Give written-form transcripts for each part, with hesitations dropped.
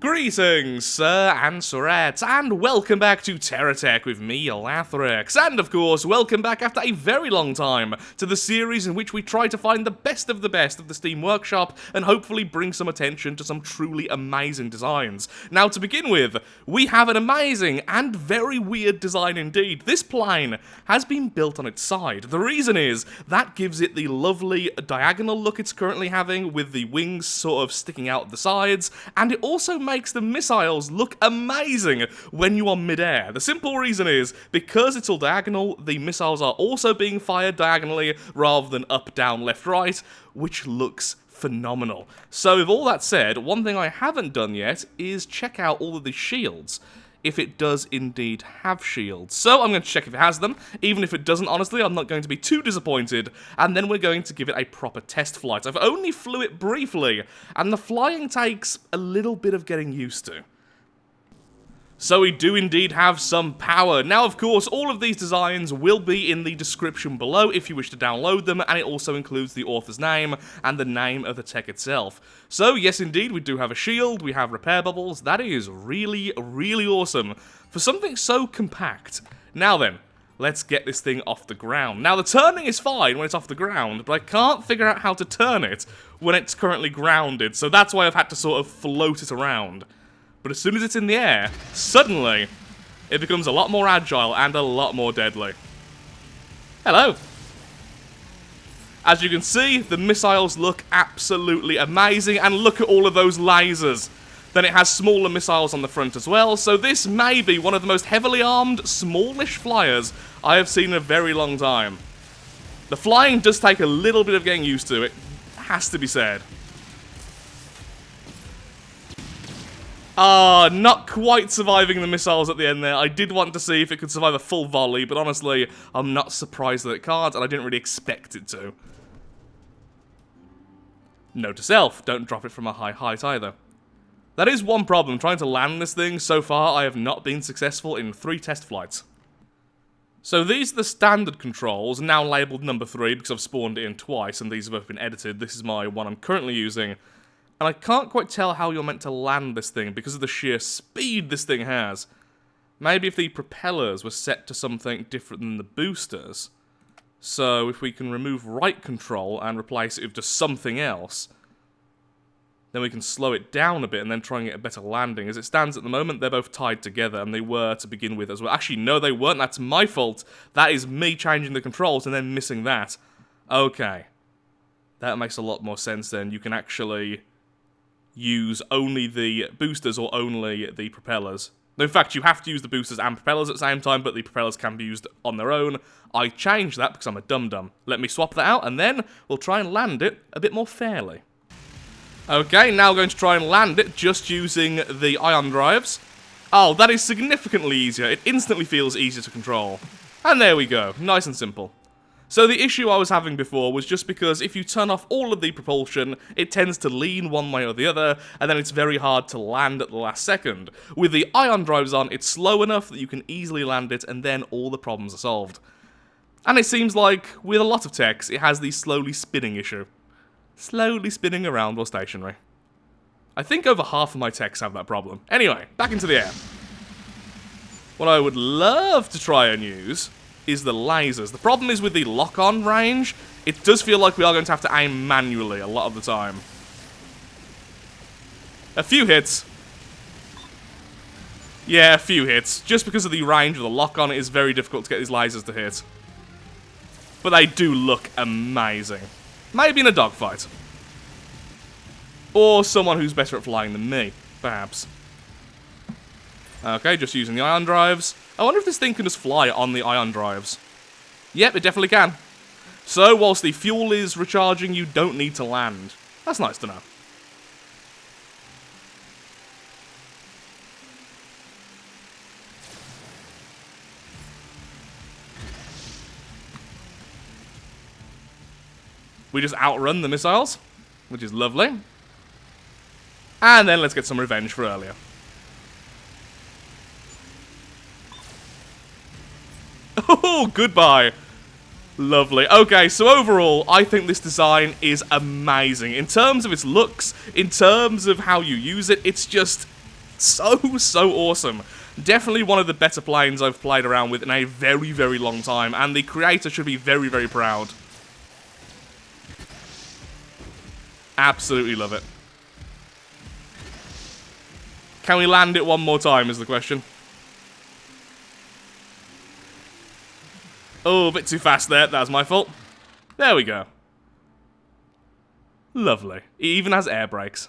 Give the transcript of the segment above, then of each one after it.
Greetings, sir and sirettes, and welcome back to Terratech with me, Lathrix, and of course, welcome back after a very long time to the series in which we try to find the best of the Steam Workshop and hopefully bring some attention to some truly amazing designs. Now, to begin with, we have an amazing and very weird design indeed. This plane has been built on its side. The reason is, that gives it the lovely diagonal look it's currently having, with the wings sort of sticking out the sides, and it also makes the missiles look amazing when you are mid-air. The simple reason is, because it's all diagonal, the missiles are also being fired diagonally rather than up, down, left, right, which looks phenomenal. So with all that said, one thing I haven't done yet is check out all of the shields, if it does indeed have shields. So I'm going to check if it has them. Even if it doesn't, honestly, I'm not going to be too disappointed, and then we're going to give it a proper test flight. I've only flew it briefly, and the flying takes a little bit of getting used to. So we do indeed have some power. Now, of course, all of these designs will be in the description below if you wish to download them, and it also includes the author's name and the name of the tech itself. So, yes, indeed, we do have a shield, we have repair bubbles. That is really, really awesome for something so compact. Now then, let's get this thing off the ground. Now, the turning is fine when it's off the ground, but I can't figure out how to turn it when it's currently grounded, so that's why I've had to sort of float it around. But as soon as it's in the air, suddenly, it becomes a lot more agile and a lot more deadly. Hello! As you can see, the missiles look absolutely amazing, and look at all of those lasers. Then it has smaller missiles on the front as well, so this may be one of the most heavily armed, smallish flyers I have seen in a very long time. The flying does take a little bit of getting used to, it has to be said. Not quite surviving the missiles at the end there. I did want to see if it could survive a full volley, but honestly, I'm not surprised that it can't, and I didn't really expect it to. Note to self, don't drop it from a high height either. That is one problem, trying to land this thing. So far, I have not been successful in 3 test flights. So these are the standard controls, now labelled number 3 because I've spawned it in twice, and these have both been edited. This is my one I'm currently using. And I can't quite tell how you're meant to land this thing because of the sheer speed this thing has. Maybe if the propellers were set to something different than the boosters. So if we can remove right control and replace it with just something else, then we can slow it down a bit and then try and get a better landing. As it stands at the moment, they're both tied together, and they were to begin with as well. Actually, no, they weren't. That's my fault. That is me changing the controls and then missing that. Okay. That makes a lot more sense then. You can actually use only the boosters or only the propellers. In fact, you have to use the boosters and propellers at the same time, but the propellers can be used on their own. I changed that because I'm a dum-dum. Let me swap that out, and then we'll try and land it a bit more fairly. Okay, now we're going to try and land it just using the ion drives. Oh, that is significantly easier. It instantly feels easier to control. And there we go. Nice and simple. So the issue I was having before was just because if you turn off all of the propulsion, it tends to lean one way or the other, and then it's very hard to land at the last second. With the ion drives on, it's slow enough that you can easily land it, and then all the problems are solved. And it seems like, with a lot of techs, it has the slowly spinning issue. Slowly spinning around while stationary. I think over half of my techs have that problem. Anyway, back into the air. What I would love to try and use is the lasers. The problem is with the lock-on range, it does feel like we are going to have to aim manually a lot of the time. A few hits. Yeah, a few hits. Just because of the range of the lock-on, it is very difficult to get these lasers to hit. But they do look amazing. Maybe in a dogfight. Or someone who's better at flying than me, perhaps. Okay, just using the ion drives. I wonder if this thing can just fly on the ion drives. Yep, it definitely can. So, whilst the fuel is recharging, you don't need to land. That's nice to know. We just outrun the missiles, which is lovely. And then let's get some revenge for earlier. Oh, goodbye. Lovely. Okay, so overall, I think this design is amazing. In terms of its looks, in terms of how you use it, it's just So awesome. Definitely one of the better planes I've played around with in a very, very long time, and the creator should be very, very proud. Absolutely love it. Can we land it one more time is the question. Oh, a bit too fast there. That was my fault. There we go. Lovely. It even has air brakes.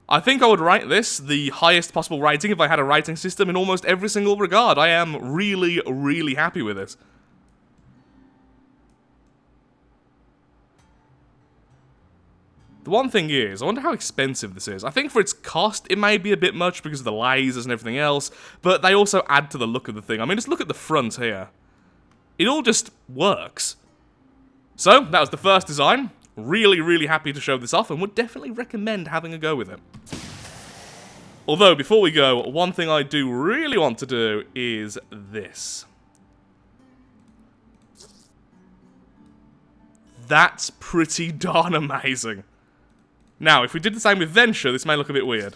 I think I would rate this the highest possible rating if I had a rating system in almost every single regard. I am really, really happy with it. The one thing is, I wonder how expensive this is. I think for its cost, it may be a bit much because of the lasers and everything else, but they also add to the look of the thing. I mean, just look at the front here. It all just works. So, that was the first design. Really, really happy to show this off and would definitely recommend having a go with it. Although, before we go, one thing I do really want to do is this. That's pretty darn amazing. Now, if we did the same with Venture, this may look a bit weird.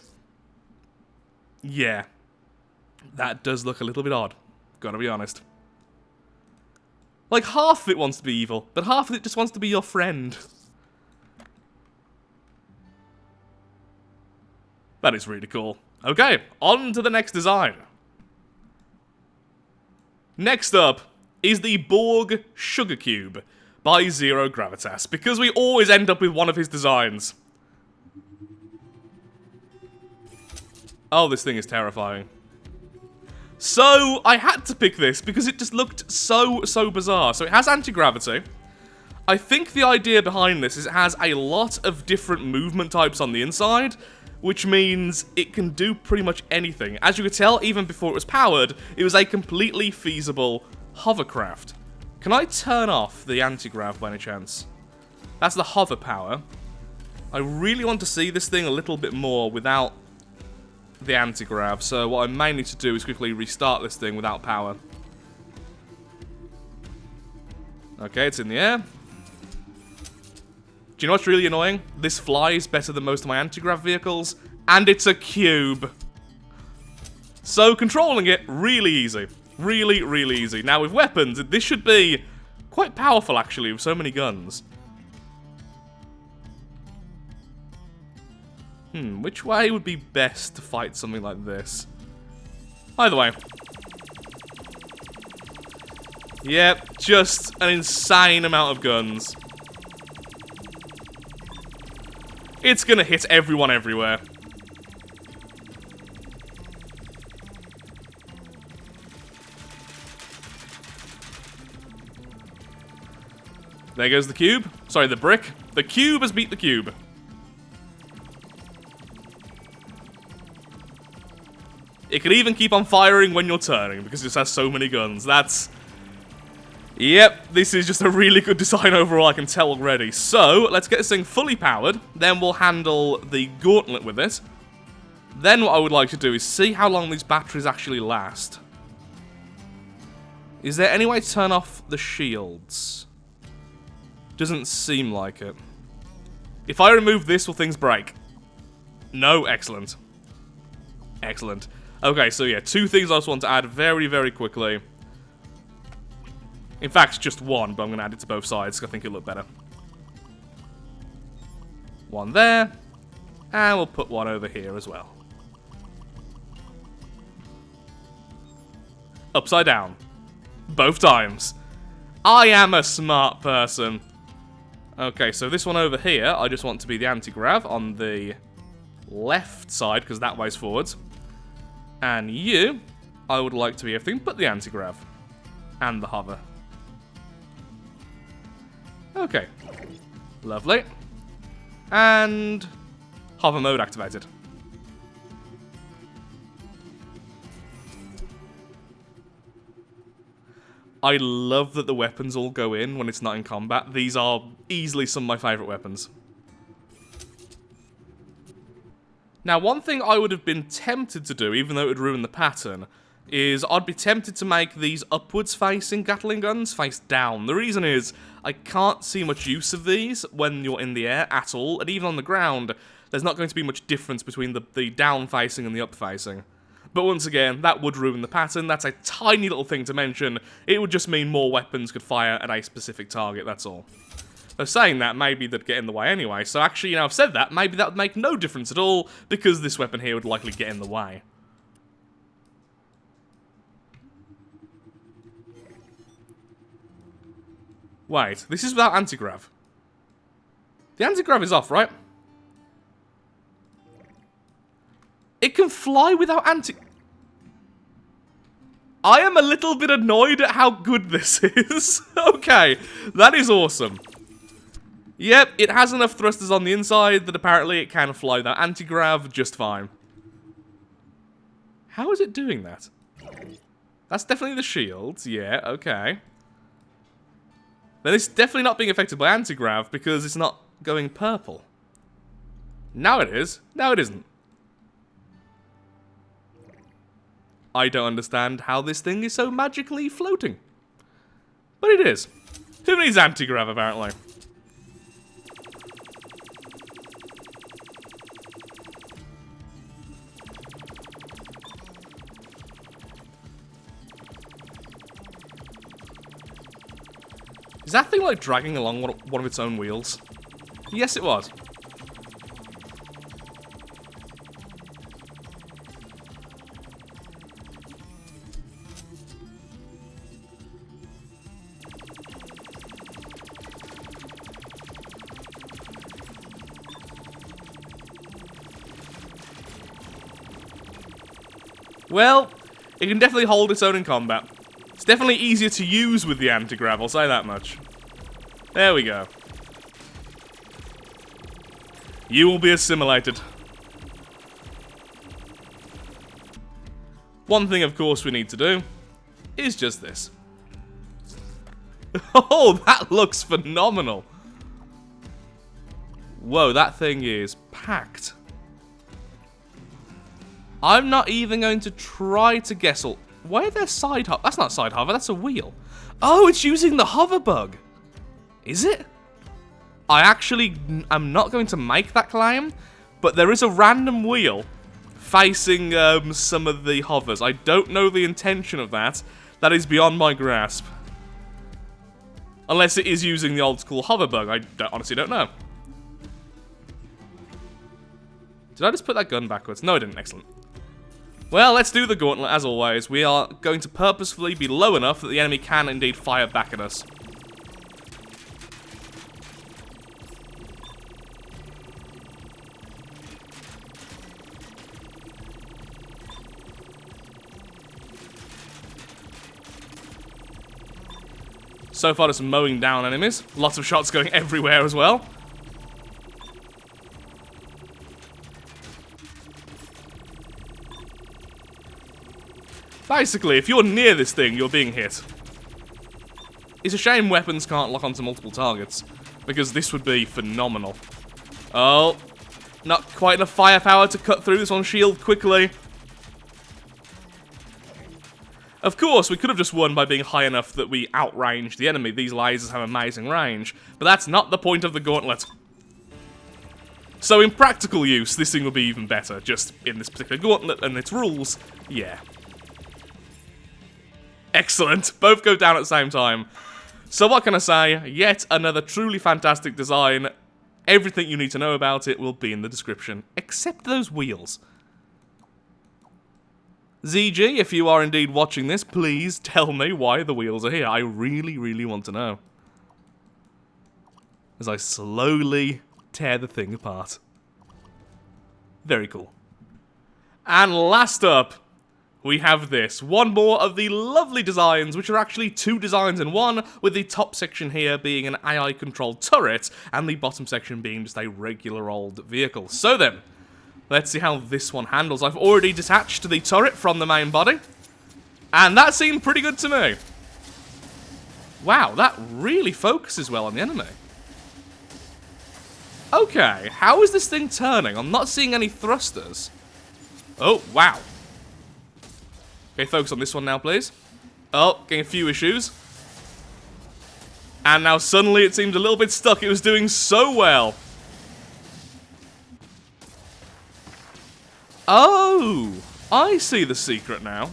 Yeah. That does look a little bit odd. Gotta be honest. Like, half of it wants to be evil, but half of it just wants to be your friend. That is really cool. Okay, on to the next design. Next up is the Borg Sugar Cube by Zero Gravitas, because we always end up with one of his designs. Oh, this thing is terrifying. So, I had to pick this because it just looked so bizarre. So it has anti-gravity. I think the idea behind this is it has a lot of different movement types on the inside, which means it can do pretty much anything. As you could tell, even before it was powered, it was a completely feasible hovercraft. Can I turn off the anti-grav by any chance? That's the hover power. I really want to see this thing a little bit more without the anti-grav, so what I may need to do is quickly restart this thing without power. Okay, it's in the air. Do you know what's really annoying? This flies better than most of my anti-grav vehicles, and it's a cube. So controlling it, really easy. Really, really easy. Now with weapons, this should be quite powerful actually, with so many guns. Which way would be best to fight something like this? Either way. Yep, just an insane amount of guns. It's gonna hit everyone everywhere. There goes the cube. Sorry, the brick. The cube has beat the cube. It can even keep on firing when you're turning, because it just has so many guns. That's... Yep, this is just a really good design overall, I can tell already. So, let's get this thing fully powered, then we'll handle the gauntlet with it. Then what I would like to do is see how long these batteries actually last. Is there any way to turn off the shields? Doesn't seem like it. If I remove this, will things break? No, excellent. Excellent. Okay, so yeah, two things I just want to add very, very quickly. In fact, just one, but I'm going to add it to both sides because I think it'll look better. One there, and we'll put one over here as well. Upside down. Both times. I am a smart person. Okay, so this one over here, I just want to be the anti-grav on the left side, because that way's forwards. And you, I would like to be everything but the anti-grav. And the hover. Okay. Lovely. And hover mode activated. I love that the weapons all go in when it's not in combat. These are easily some of my favourite weapons. Now, one thing I would have been tempted to do, even though it would ruin the pattern, is I'd be tempted to make these upwards facing Gatling guns face down. The reason is, I can't see much use of these when you're in the air at all, and even on the ground, there's not going to be much difference between the down-facing and the up-facing. But once again, that would ruin the pattern. That's a tiny little thing to mention. It would just mean more weapons could fire at a specific target, that's all. Though saying that, maybe they'd get in the way anyway. So actually, I've said that, maybe that would make no difference at all, because this weapon here would likely get in the way. Wait, this is without anti-grav. The anti-grav is off, right? It can fly without anti... I am a little bit annoyed at how good this is. Okay, that is awesome. Yep, it has enough thrusters on the inside that apparently it can fly without anti-grav just fine. How is it doing that? That's definitely the shields, yeah, okay. Then it's definitely not being affected by anti-grav because it's not going purple. Now it is. Now it isn't. I don't understand how this thing is so magically floating. But it is. Who needs anti-grav, apparently? Is that thing, like, dragging along one of its own wheels? Yes, it was. Well, it can definitely hold its own in combat. It's definitely easier to use with the anti-grav, I'll say that much. There we go. You will be assimilated. One thing, of course, we need to do is just this. Oh, that looks phenomenal. Whoa, that thing is packed. I'm not even going to try to guess all... Why are there side hover? That's not side hover, that's a wheel. Oh, it's using the hover bug. Is it? I actually am not going to make that claim, but there is a random wheel facing some of the hovers. I don't know the intention of that. That is beyond my grasp. Unless it is using the old school hover bug. I honestly don't know. Did I just put that gun backwards? No, I didn't. Excellent. Well, let's do the gauntlet, as always. We are going to purposefully be low enough that the enemy can indeed fire back at us. So far, just mowing down enemies. Lots of shots going everywhere as well. Basically, if you're near this thing, you're being hit. It's a shame weapons can't lock onto multiple targets, because this would be phenomenal. Oh, not quite enough firepower to cut through this on shield quickly. Of course, we could have just won by being high enough that we outrange the enemy. These lasers have amazing range, but that's not the point of the gauntlet. So in practical use, this thing will be even better. Just in this particular gauntlet and its rules, yeah. Excellent. Both go down at the same time. So what can I say? Yet another truly fantastic design. Everything you need to know about it will be in the description, except those wheels. ZG, if you are indeed watching this, please tell me why the wheels are here. I really, really want to know. As I slowly tear the thing apart. Very cool. And last up, we have this. One more of the lovely designs, which are actually two designs in one, with the top section here being an AI-controlled turret, and the bottom section being just a regular old vehicle. So then, let's see how this one handles. I've already detached the turret from the main body, and that seemed pretty good to me. Wow, that really focuses well on the enemy. Okay, how is this thing turning? I'm not seeing any thrusters. Oh, wow. Okay, focus on this one now, please. Oh, getting a few issues. And now suddenly it seems a little bit stuck. It was doing so well. Oh! I see the secret now.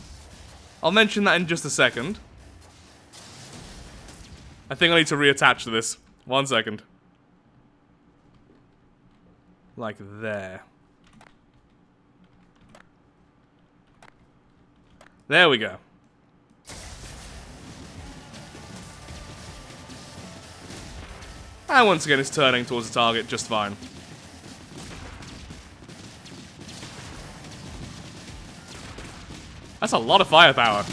I'll mention that in just a second. I think I need to reattach to this. 1 second. Like there. There we go. And once again, it's turning towards the target just fine. That's a lot of firepower.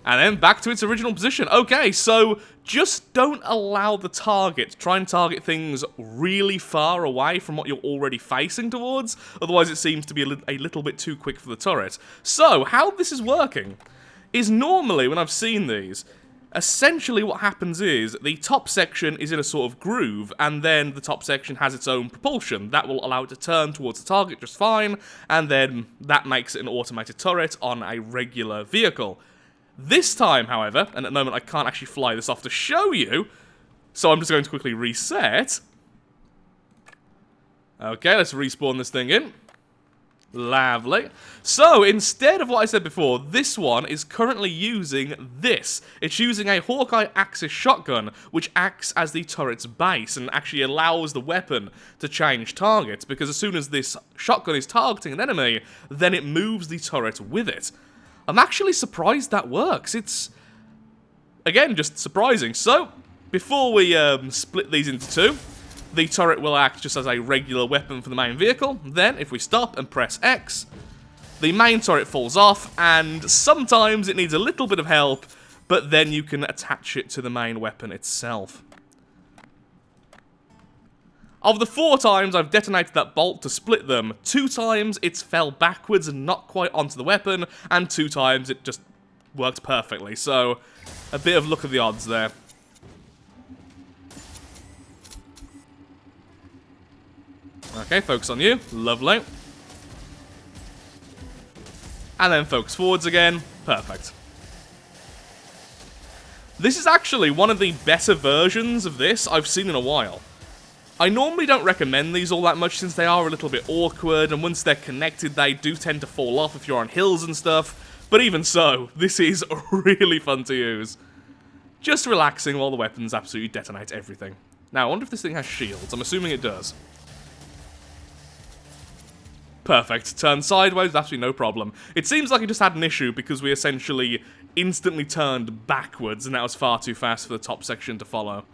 And then back to its original position. Okay, so just don't allow the target to try and target things really far away from what you're already facing towards. Otherwise, it seems to be a little bit too quick for the turret. So, how this is working is normally, when I've seen these, essentially what happens is the top section is in a sort of groove, and then the top section has its own propulsion. That will allow it to turn towards the target just fine, and then that makes it an automated turret on a regular vehicle. This time, however, and at the moment I can't actually fly this off to show you, so I'm just going to quickly reset. Okay, let's respawn this thing in. Lovely. So, instead of what I said before, this one is currently using this. It's using a Hawkeye Axis shotgun, which acts as the turret's base and actually allows the weapon to change targets, because as soon as this shotgun is targeting an enemy, then it moves the turret with it. I'm actually surprised that works. It's, again, just surprising. So, before we split these into two, the turret will act just as a regular weapon for the main vehicle. Then, if we stop and press X, the main turret falls off, and sometimes it needs a little bit of help, but then you can attach it to the main weapon itself. Of the 4 times I've detonated that bolt to split them, 2 times it's fell backwards and not quite onto the weapon, and 2 times it just worked perfectly. So, a bit of luck of the odds there. Okay, focus on you. Lovely. And then focus forwards again. Perfect. This is actually one of the better versions of this I've seen in a while. I normally don't recommend these all that much since they are a little bit awkward, and once they're connected they do tend to fall off if you're on hills and stuff, but even so, this is really fun to use. Just relaxing while the weapons absolutely detonate everything. Now, I wonder if this thing has shields. I'm assuming it does. Perfect. Turn sideways, absolutely no problem. It seems like it just had an issue because we essentially instantly turned backwards, and that was far too fast for the top section to follow.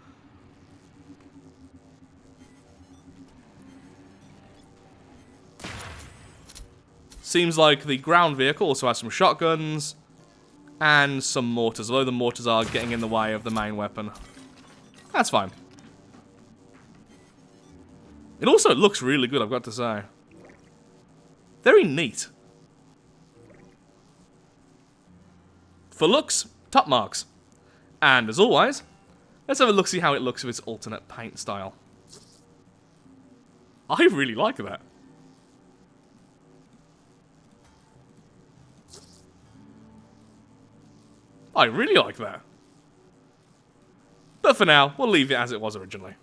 Seems like the ground vehicle also has some shotguns and some mortars, although the mortars are getting in the way of the main weapon. That's fine. It also looks really good, I've got to say. Very neat. For looks, top marks. And as always, let's have a look, see how it looks with its alternate paint style. I really like that. I really like that. But for now, we'll leave it as it was originally.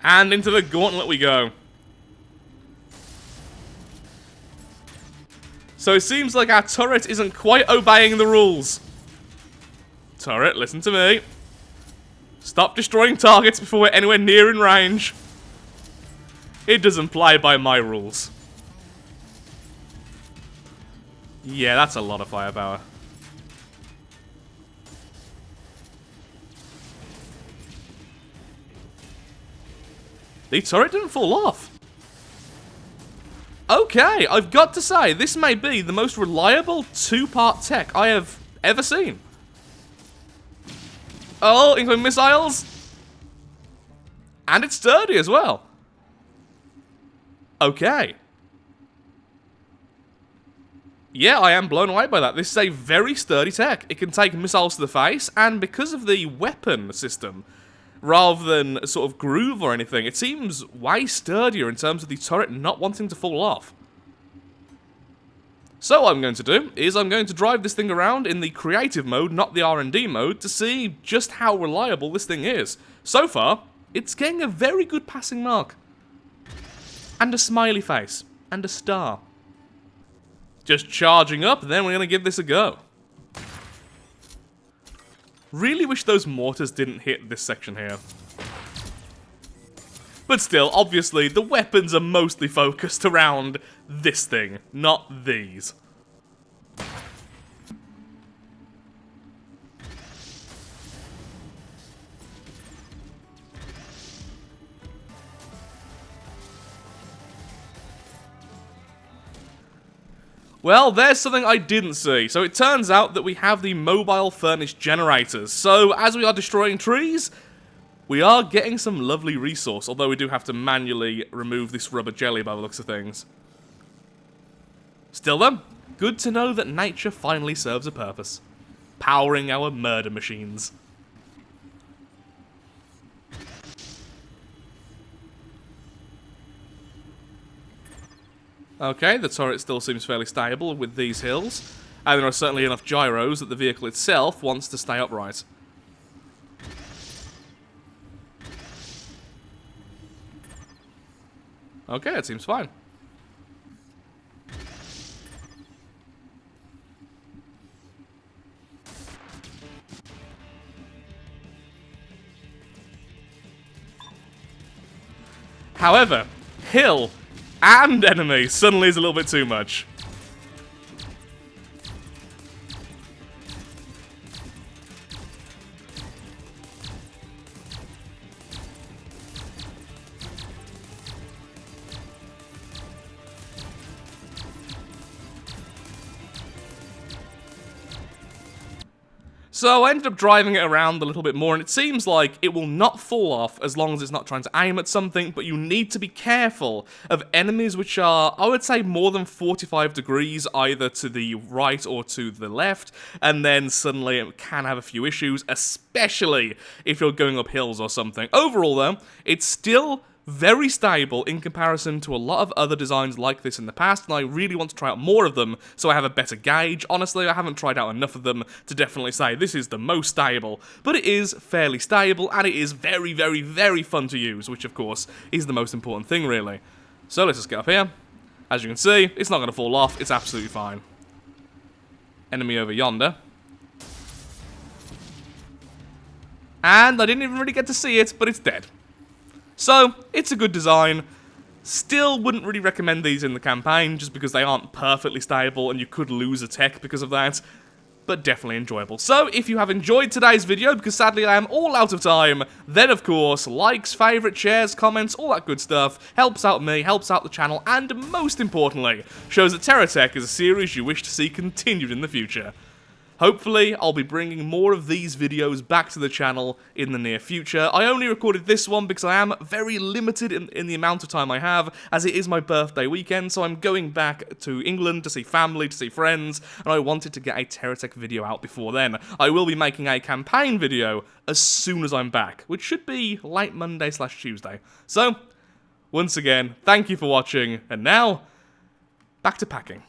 And into the gauntlet we go. So it seems like our turret isn't quite obeying the rules. Turret, listen to me. Stop destroying targets before we're anywhere near in range. It doesn't play by my rules. Yeah, that's a lot of firepower. The turret didn't fall off. Okay, I've got to say, this may be the most reliable 2-part tech I have ever seen. Oh, incoming missiles. And it's sturdy as well. Okay. Yeah, I am blown away by that. This is a very sturdy tech. It can take missiles to the face, and because of the weapon system, rather than a sort of groove or anything, it seems way sturdier in terms of the turret not wanting to fall off. So what I'm going to do is I'm going to drive this thing around in the creative mode, not the R&D mode, to see just how reliable this thing is. So far, it's getting a very good passing mark. And a smiley face. And a star. Just charging up, then we're going to give this a go. Really wish those mortars didn't hit this section here. But still, obviously, the weapons are mostly focused around this thing, not these. Well, there's something I didn't see. So it turns out that we have the mobile furnace generators. So as we are destroying trees, we are getting some lovely resource, although we do have to manually remove this rubber jelly by the looks of things. Still though, good to know that nature finally serves a purpose. Powering our murder machines. Okay, the turret still seems fairly stable with these hills, and there are certainly enough gyros that the vehicle itself wants to stay upright. Okay, it seems fine. However, hill and enemy suddenly is a little bit too much. So I ended up driving it around a little bit more, and it seems like it will not fall off as long as it's not trying to aim at something, but you need to be careful of enemies which are, I would say, more than 45 degrees either to the right or to the left, and then suddenly it can have a few issues, especially if you're going up hills or something. Overall though, it's still very stable in comparison to a lot of other designs like this in the past, and I really want to try out more of them so I have a better gauge. Honestly, I haven't tried out enough of them to definitely say this is the most stable, but it is fairly stable, and it is very, very, very fun to use, which of course is the most important thing really. So let's just get up here. As you can see, it's not going to fall off, it's absolutely fine. Enemy over yonder. And I didn't even really get to see it, but it's dead. So, it's a good design. Still wouldn't really recommend these in the campaign, just because they aren't perfectly stable and you could lose a tech because of that. But definitely enjoyable. So, if you have enjoyed today's video, because sadly I am all out of time, then of course, likes, favourites, shares, comments, all that good stuff, helps out me, helps out the channel, and most importantly, shows that Terratech is a series you wish to see continued in the future. Hopefully, I'll be bringing more of these videos back to the channel in the near future. I only recorded this one because I am very limited in the amount of time I have, as it is my birthday weekend, so I'm going back to England to see family, to see friends, and I wanted to get a Terratech video out before then. I will be making a campaign video as soon as I'm back, which should be late Monday/Tuesday. So, once again, thank you for watching, and now, back to packing.